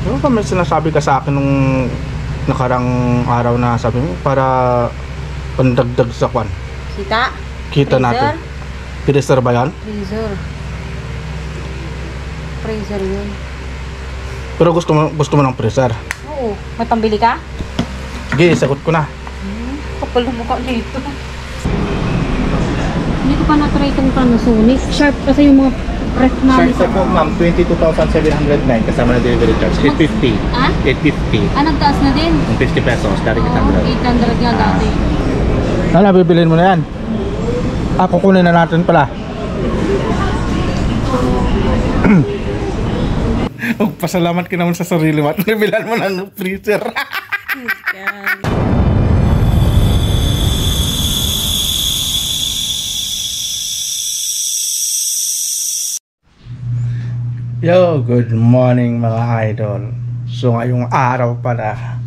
Ano ba may sinasabi ka sa akin nung nakarang araw na sabi mo para pandagdag sa kwan? Kita? Kita Freezer? natin. Freezer ba yan? Freezer. Freezer yun. Pero gusto mo ng freezer? Oo. May pambili ka? Sige, sagot ko na. Kapal na mukha dito. Hindi ko pa na-try itong Panasonic. Sharp kasi yung mga ref namin. Sharp po ma'am, 22,709 kasama na delivery charge. 850. Ah? 850. Ah, nagtaas na din. Yung 50 pesos, dari Oo, kita 800 nga dati. Ano, bibilhin mo na yan? Kukunin na natin pala. Pasalamat ka naman sa sarili mo at nabilan mo ng freezer. Yo, good morning mga idol. So ngayong araw pala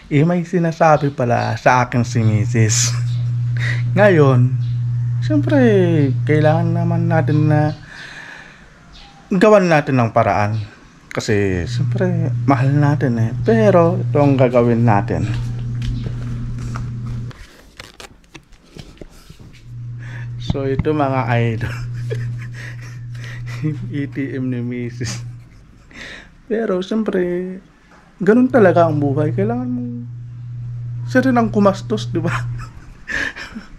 may sinasabi pala sa akin si Mrs. Ngayon, siyempre kailangan naman natin na gawan natin ng paraan. Kasi siyempre mahal natin eh. Pero ito ang gagawin natin. So ito mga idol, ATM ni Mrs. Pero siyempre ganun talaga ang buhay. Kailangan mo siya rin ang kumastos, di ba?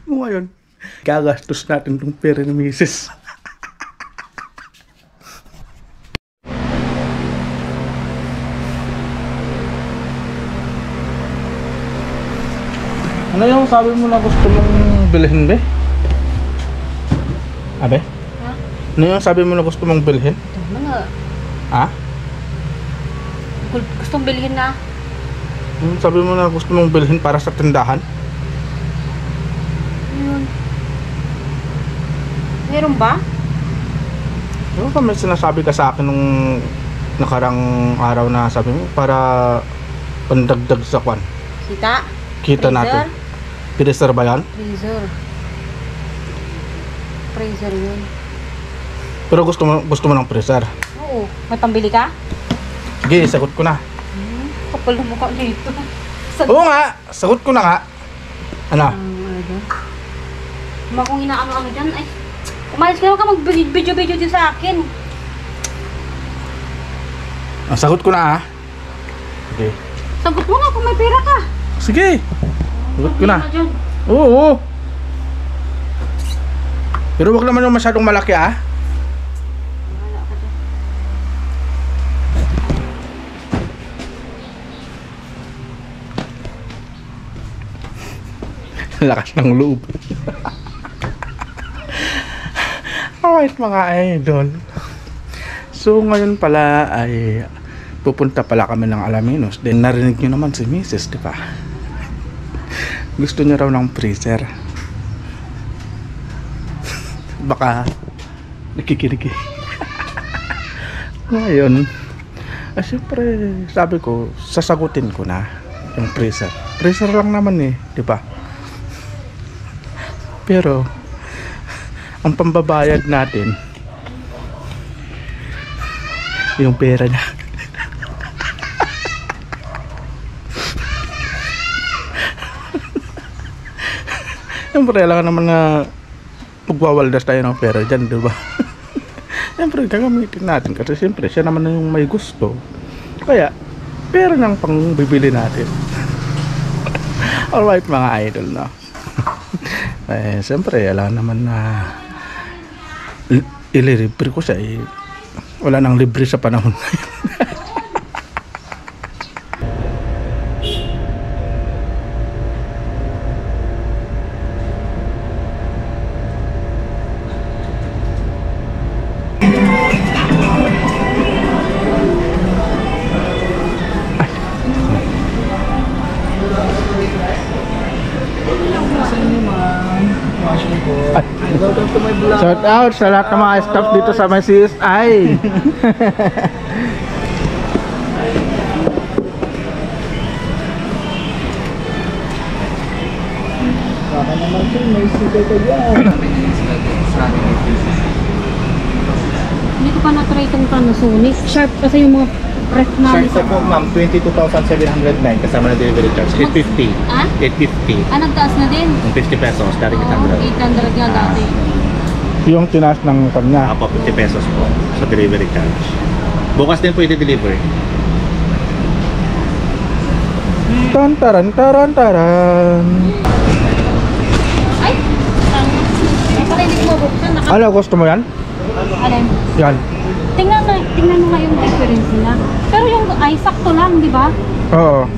Ngayon gagastos natin itong pera ni Mrs. Ano yung sabi mo na gusto mong bilhin, be? Abe? Ha? Ano yung sabi mo na gusto mong bilhin? Mga Ha? gustong bilhin na. Yung sabi mo na gusto mong bilhin para sa tindahan? Ayun. Meron ba? Ano ba may sinasabi ka sa akin nung nakarang araw na sabi mo para pandagdag sa kwan? Kita? Kita Freezer? natin. Freezer ba yan? Freezer. Freezer yun. Pero gusto mo ng freezer? Oo. May pambili ka? Sige, sagot ko na. Kapal na mukha dito. Oo nga, sagot ko na nga. Ano? Kung inaano-ano dyan, ay. Umalis ka naman ka mag-video-video din sa akin. Sagot ko na Sige. Sagot mo nga kung may pera ka. Sige. Sagot ko na. Dyan. Oo. Pero wag naman yung masyadong malaki Wala ka dyan. Lakas ng loob. Alright mga idol. So ngayon pala ay pupunta pala kami ng Alaminos. Then narinig nyo naman si Mrs. Diba? Gusto niya raw ng freezer. Baka nakikinig. Ngayon syempre sabi ko sasagutin ko na yung freezer. Freezer lang naman eh, diba? Pero ang pambabayad natin yung pera na. Siyempre kailangan naman na magwawaldas tayo ng pera dyan, diba? Siyempre gagamitin natin kasi siyempre siya naman yung may gusto, kaya pera nang pang bibili natin. Alright mga idol, no? Siyempre alam naman na ililibre ko siya wala nang libre sa panahon na yun. Welcome to my vlog. Shout out sa lahat ng mga staff dito sa may CSI. Baka naman sir, may sticker ka dyan. Hindi ko pa na-try itong Panasonic. Sharp kasi yung mga Press na. Shark po ma'am, 22,709 kasama na delivery charge. 850. Ah? 850. Nagtaas na din. Yung 50 pesos, dari Oo, 800. 800 nga dati. Yung tinaas ng kanya. Apo, 50 pesos po sa delivery charge. Bukas din po i-deliver. Taran. Ay! Ay, pala hindi ko mabuksan. Ano, gusto mo yan? Alin? Yan. Tingnan mo nga yung difference nila. Pero yung ay sakto lang, di ba? Oo.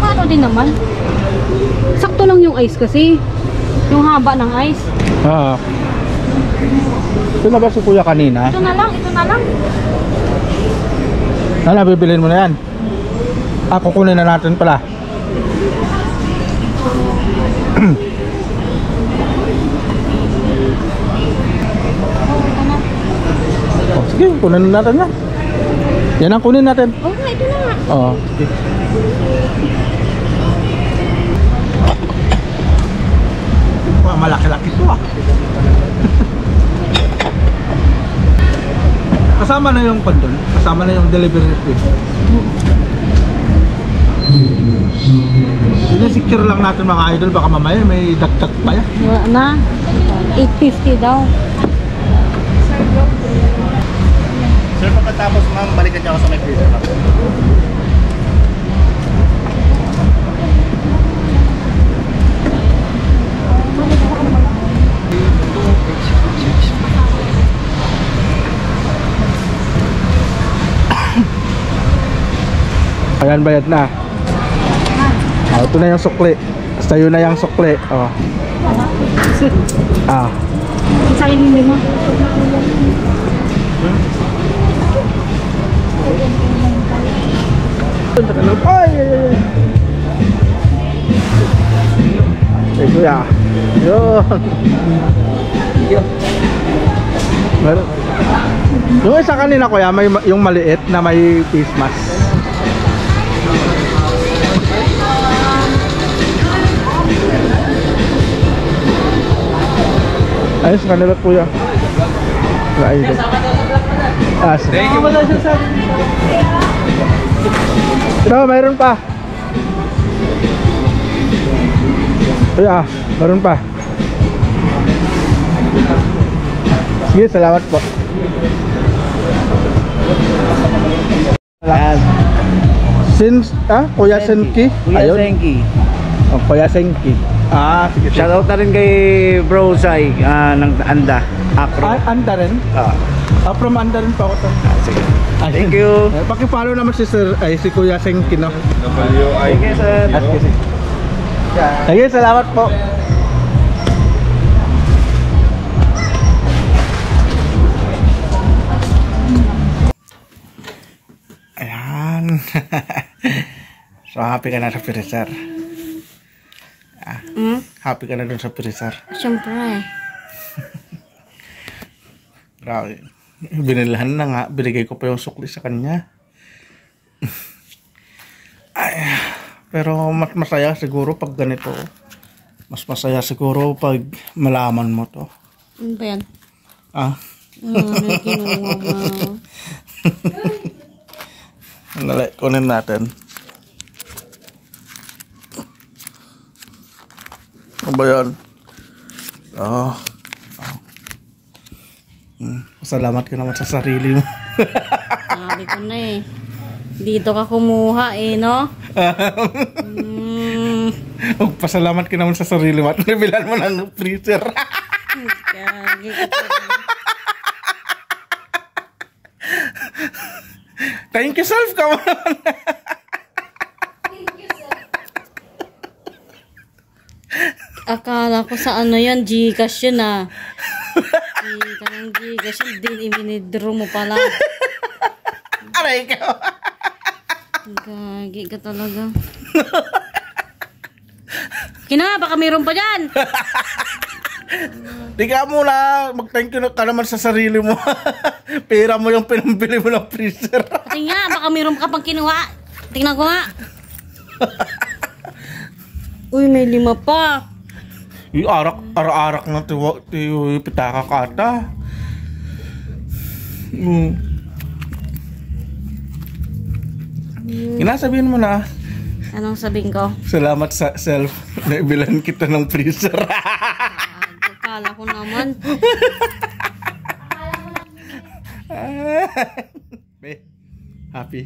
Ano din naman? Sakto lang yung ice kasi. Yung haba ng ice. Oo. Ito na ba si kuya kanina? Ito na lang. Ano, bibilin mo na yan? Kukunin na natin pala. Oh, sige, kunin na natin yan. Yan ang kunin natin. Oo, ito na nga. Oo, sige. Malaki-laki ito ah. Kasama na yung pandol. Kasama na yung delivery fee. Sinesecure lang natin mga idol. Baka mamaya may dagdag pa yan. Wala na. 850 daw. Sir, pagkatapos ma'am, balikan niyo ako sa may freezer. Ayan, bayad na. Ito na yung sukli. Sa'yo na yung sukli. Oh. Sa hindi mo. Ay, kuya. Yun. Meron. Yung isa kanina kuya, may yung maliit na may face mask. Ayos kanila kuya. Ay. Thank you. No, mayroon pa. Kuya, mayroon pa. Sige, salamat po. Ayan. Kuya Senki. Kuya Senki. Oh, Kuya Senki. Sige. Shoutout na rin kay Bro Sai ng Anda. Acro. Anda rin? From Anda rin pa ako. Sige. Thank you. Paki-follow naman si Kuya Senki, no? Thank you, sir. Sige, salamat po. Ayan. So, happy ka na sa freezer. Happy ka na dun sa freezer. Siyempre. Grabe. Binilhan na nga. Binigay ko pa yung sukli sa kanya. Ay, pero mas masaya siguro pag ganito. Mas masaya siguro pag malaman mo to. Ano ba yan? May kinuha mo. Nalay, kunin natin. Ano ba yan? Salamat ka naman sa sarili mo. Sabi ko na eh. Dito ka kumuha eh, no? Pasalamat ka naman sa sarili mo at nabilan mo ng freezer. Kagi ka pa. Thank you, self. Come on. Akala ko sa ano yan, Gcash yun ah. Gcash yun, din iminidro mo pala. Aray ka. Gagi ka talaga. Kina, baka mayroon pa dyan. Di ka muna, mag-thank you ka naman sa sarili mo. Pera mo yung pinambili mo ng freezer. Pati nga, baka mayroon ka pang kinuha. Tingnan ko nga. Uy, may 5 pa. Yung arak na tiyo pitaka kata. Inasabihin mo na, Anong sabihin ko? salamat sa self. Naibilan kita ng freezer. Akala ko naman. Be, happy.